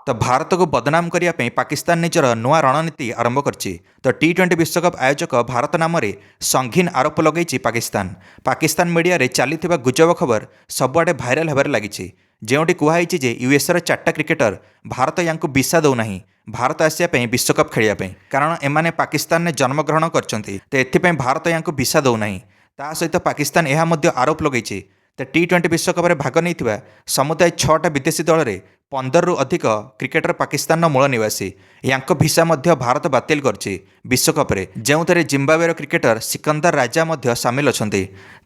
तो भारत को बदनाम करने पाकिस्तान निजर नुआ रणनीति आरंभ करछि। तो टी20 विश्वकप आयोजक भारत नाम संगीन आरोप लगे पाकिस्तान। पाकिस्तान मीडिया रे चली गुजब खबर सबुआडे भाइराल होबार लगी। जोटी कहुई जे यूएसर 4टा क्रिकेटर भारत या वीसा दौना भारत आसवाई विश्वकप खेलने कारण एमाने पाकिस्तान ने जन्मग्रहण कर भारत या वीसा दौना। ता सहित पाकिस्तान यह आरोप लगे तो टी20 विश्वकप में भाग नहीं समुदाय 6टा विदेशी दल में 15 रु अधिक क्रिकेटर पाकिस्तान मूल निवासी यांको भिसा भारत बातिल करछि विश्वकप रे, जो जिम्बाब्वेर क्रिकेटर सिकंदर राजा सामिल अच्छा।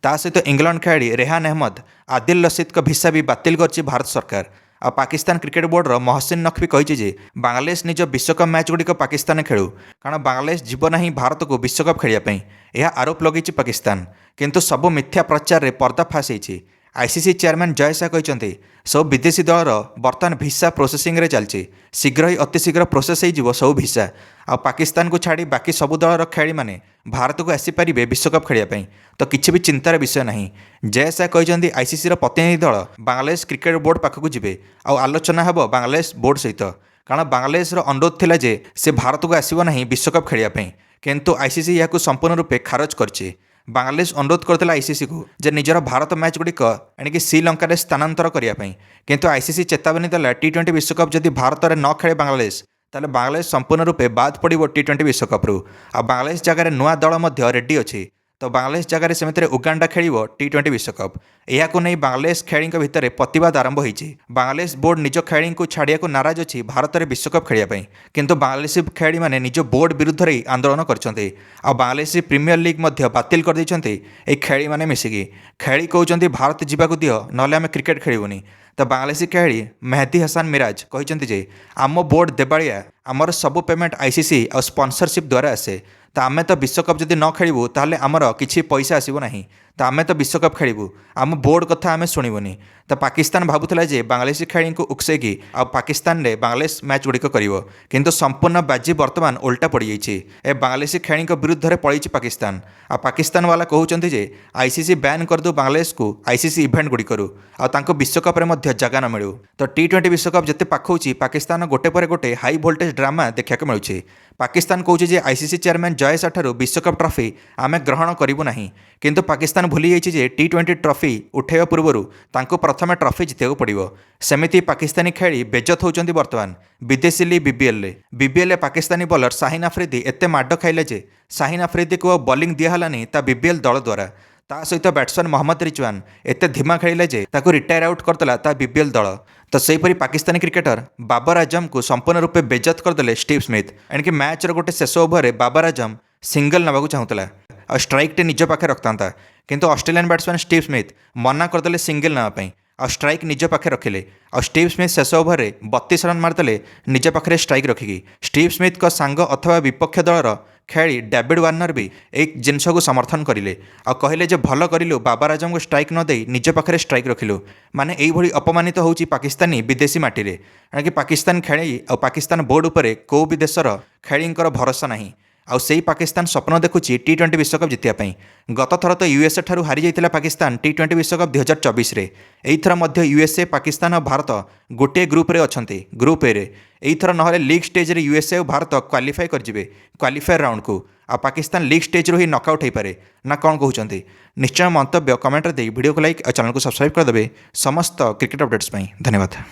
ता सहित इंग्लैंड खेलाड़ी रेहान अहमद आदिल रशीद भिसा भी बातिल करछि भारत सरकार। आ पाकिस्तान क्रिकेट बोर्डर महसिन नकवी कही बांग्लादेश निज विश्वकप मैच गुड़िक पाकिस्तान खेलू कारण बांग्लादेश जीव ना भारत को विश्वकप खेलने यह आरोप लगे पाकिस्तान। किंतु सबु मिथ्या प्रचार रे पर्दाफाश होती। आईसीसी चेयरमैन जय शाह कहते सब विदेशी दलर बर्तमान भिसा प्रोसेसिंग रे चलती, शीघ्र ही अति शीघ्र प्रोसेस हो सब भिसा। आ पाकिस्तान को छाड़ी बाकी सबु दलर खेलाड़ी मैंने भारत को आसीपारे विश्वकप खेलने तो किसी भी चिंतार विषय नहीं। जय शाह कहते आईसीसी प्रतिनिधि दल बांग्लादेश क्रिकेट बोर्ड पाखक जी आलोचना हम बांग्लादेश बोर्ड सहित कारण बांग्लादेश अनुरोध थिला जे से भारत को आसब ना विश्वकप खेलने किंतु आईसीसी यह संपूर्ण रूपे खारज करछि। बांग्लादेश अनुरोध करथिला आईसीसी को जे निजर भारत मैच गुड़िक एणिक श्रीलंका स्थानांतर करने किंतु आईसीसी चेतावनी देला टी20 विश्वकप जदि भारत में न खेले बांग्लादेश ताले बांग्लादेश संपूर्ण रूपे बाद पड़ो टी20 विश्वकप रु। आ बांग्लादेश जगह नुआ दल रेडी अच्छी तो बांग्लादेश जगह सेमती उगांडा खेल टी20 विश्वकप। यह नहीं बांग्लादेश खेलाड़ी भितर प्रतिवाद आरंभ होती। बांग्लादेश बोर्ड निज खेलाड़ी को छाड़िया को नाराज अच्छी भारत में विश्वकप खेलने किंतु बांग्लादेशी खेलाड़ी मैंने निज बोर्ड विरुद्ध में आंदोलन करते। आ बांग्लादेशी प्रीमियर लीग बातिल कर खेलाड़ी मैंने मिसिकी खेलाड़ी कहते भारत जावाक दियो ना आम क्रिकेट खेलुनी। तो बांग्लादेशी खेलाड़ी मेहदी हसन मिराज कहते आम बोर्ड देवालिया आमर सबू पेमेंट आईसीसी और स्पॉन्सरशिप द्वारा आसे तो आम तो विश्वकप जदि न खेलू ताल आमर किसी पैसा आसब ना तो आम तो विश्वकप खेलू आम बोर्ड कथा आम शुणुनी। तो पाकिस्तान भावुला जे बांग्लादेशी खेलाड़ी को उकसैकी आ पाकिस्तान रे बांग्लादेश मैच गुड़िक करिवो किंतु संपूर्ण बाजी बर्तमान उल्टा पड़ जाइए। ए बांग्लादेशी खेलाड़ी विरुद्ध में पड़ी पाकिस्तान। आ पाकिस्तान वाला कहते जे आईसीसी बैन करदू बांग्लादेश को आईसीसी इवेंट गुड़िकरू आ विश्वकप में जगह न मिलू। तो टी20 विश्वकप जिते पाखौची पाकिस्तान गोटे पर गोटे हाई वोल्टेज ड्रामा देखा मिलूँ। पाकिस्तान कहूँ आईसीसी चेयरमैन जय शाह ठारू विश्वकप ट्रॉफी आम ग्रहण करूँ ना किंतु पाकिस्तान भूली जाइए टी20 ट्रॉफी उठाइवा पूर्व प्रथम ट्रॉफी जितने पड़ो। सेमिति पाकिस्तानी खेली बेजत होती बर्तमान विदेशी league BBL Pakistani bowler Shaheen Afridi एत माड खाइले जे शाहीन अफरीदी को बॉलिंग दिहलानी ता बीबीएल दल द्वारा। ता सहित बैट्समैन मोहम्मद रिजवान एत धीमा खेलिले जे ताको रिटायर आउट करदेला ता बीबीएल दल। तो सेहीपरि पाकिस्तानी क्रिकेटर बाबर आजम को संपूर्ण रूपे बेजत करदे स्टीव स्मिथ। एणिक मैच गोटे शेष ओभर बाबर आजम सिंगल नवाक चाहूला और स्ट्राइक टे निज पाखे रखता किंतु ऑस्ट्रेलियन बैट्समैन स्टीव स्मिथ मना करदे सिंगल नापी और स्ट्राइक निज पाखे रखिले और स्टीव स्मिथ शेष ओभर 32 रन मारदे निज पाखे स्ट्राइक रखिकी। स्टीव स्मिथ को सांग अथवा विपक्ष दलर खेलाड़ी डेविड वार्नर भी एक जिनस को समर्थन करें और कहले जे भल करूँ बाबर आजम को स्ट्राइक न दे निज पाखे स्ट्राइक रखिलु माने यही अपमानित होची पाकिस्तानी विदेशी माटी रे। कि पाकिस्तान खेलाड़ी और पाकिस्तान बोर्ड उपरे को भी देशर खेलाड़ी भरोसा नहीं आउ से पाकिस्तान स्वप्न देखुची टी20 विश्वकप जितियापाई। गत थर तो यूएसए ठारू हारी जाइथिला पाकिस्तान टी20 विश्वकप 2024 रे। एइथर मध्य यूएसए पाकिस्तान और भारत गोटे ग्रुप रे अछंती ग्रुप ए रे। एइथर नहले लीग स्टेज रे यूएसए और भारत क्वालिफाई कर जिवे क्वालिफायर राउंड को आ पाकिस्तान लीग स्टेज रो ही नॉकआउट हो पारे ना कौन कहते निश्चय मंतव्य कमेंट दे वीडियो को लाइक और चैनल को सब्सक्राइब करदे समस्त क्रिकेट अपडेट्स। धन्यवाद।